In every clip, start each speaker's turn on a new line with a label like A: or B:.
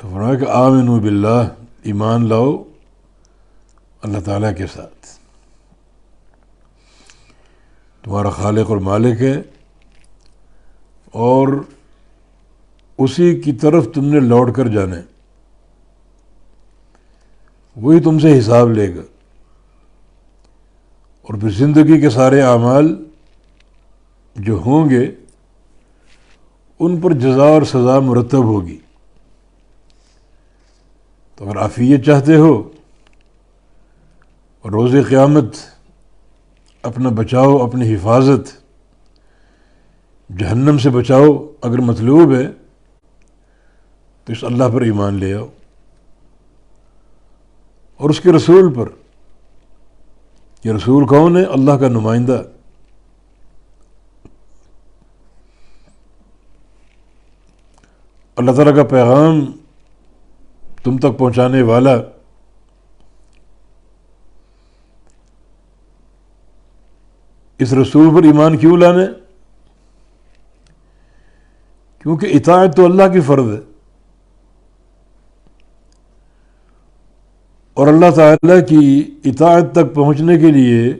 A: تو فرمایا کہ آمنوا باللہ، ایمان لاؤ اللہ تعالیٰ کے ساتھ، تمہارا خالق اور مالک ہے، اور اسی کی طرف تم نے لوٹ کر جانا ہے، وہی تم سے حساب لے گا، اور پھر زندگی کے سارے اعمال جو ہوں گے ان پر جزا اور سزا مرتب ہوگی۔ تو اگر عافیت چاہتے ہو اور روز قیامت اپنا بچاؤ، اپنی حفاظت، جہنم سے بچاؤ اگر مطلوب ہے تو اس اللہ پر ایمان لے آؤ، اور اس کے رسول پر۔ یہ رسول کون ہے؟ اللہ کا نمائندہ، اللہ تعالیٰ کا پیغام تم تک پہنچانے والا۔ اس رسول پر ایمان کیوں لانا؟ کیونکہ اطاعت تو اللہ کی فرض ہے، اور اللہ تعالیٰ کی اطاعت تک پہنچنے کے لیے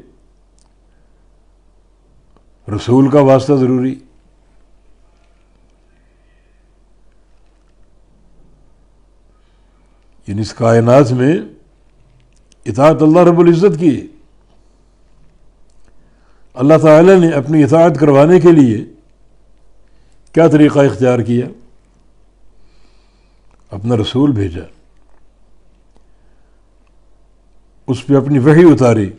A: رسول کا واسطہ ضروری۔ یعنی اس کائنات میں اطاعت اللہ رب العزت کی ہے۔ اللہ تعالیٰ نے اپنی اطاعت کروانے کے لیے کیا طریقہ اختیار کیا؟ اپنا رسول بھیجا، اس پہ اپنی وحی اتاری،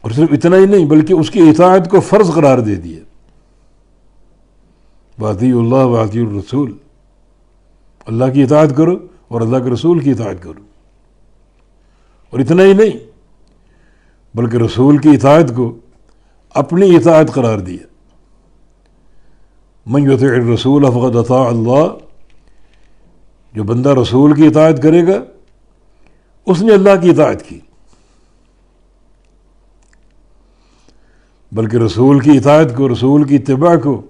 A: اور صرف اتنا ہی نہیں بلکہ اس کی اطاعت کو فرض قرار دے دیا، وَأَطِیعُوا اللَّهَ وَأَطِیعُوا الرَّسُولَ، اللہ کی اطاعت کرو اور اللہ کے رسول کی اطاعت کرو۔ اور اتنا ہی نہیں بلکہ رسول کی اطاعت کو اپنی اطاعت قرار دیا، مَن یُطِعِ الرَّسُولَ فَقَدْ أَطَاعَ اللَّهَ، جو بندہ رسول کی اطاعت کرے گا اس نے اللہ کی اطاعت کی۔ بلکہ رسول کی اطاعت کو، رسول کی اتباع کو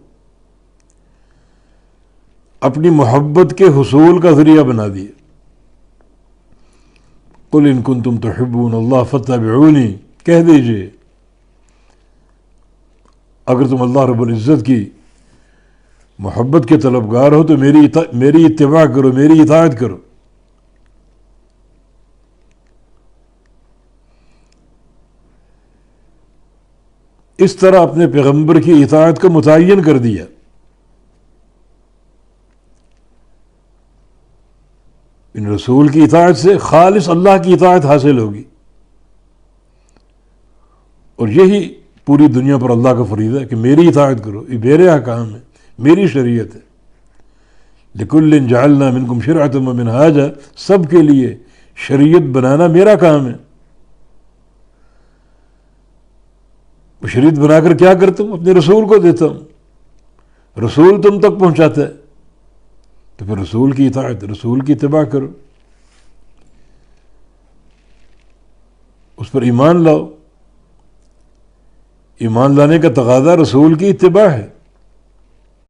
A: اپنی محبت کے حصول کا ذریعہ بنا دیا۔ قُلْ إِن كُنتُمْ تُحِبُّونَ اللَّهَ فَاتَّبِعُونِي، کہہ دیجئے اگر تم اللہ رب العزت کی محبت کے طلبگار ہو تو میری اتباع کرو، میری اطاعت کرو۔ اس طرح اپنے پیغمبر کی اطاعت کو متعین کر دیا۔ ان رسول کی اطاعت سے خالص اللہ کی اطاعت حاصل ہوگی، اور یہی پوری دنیا پر اللہ کا فریضہ ہے کہ میری اطاعت کرو، یہ میرے احکام ہے، میری شریعت ہے۔ لِكُلٍّ جَعَلْنَا مِنْكُمْ شِرْعَةً وَمِنْهَاجًا، سب کے لیے شریعت بنانا میرا کام ہے۔ وہ شریعت بنا کر کیا کرتا ہوں؟ اپنے رسول کو دیتا ہوں، رسول تم تک پہنچاتا ہے، تو پھر رسول کی اطاعت، رسول کی اتباع کرو، اس پر ایمان لاؤ۔ ایمان لانے کا تقاضا رسول کی اتباع ہے۔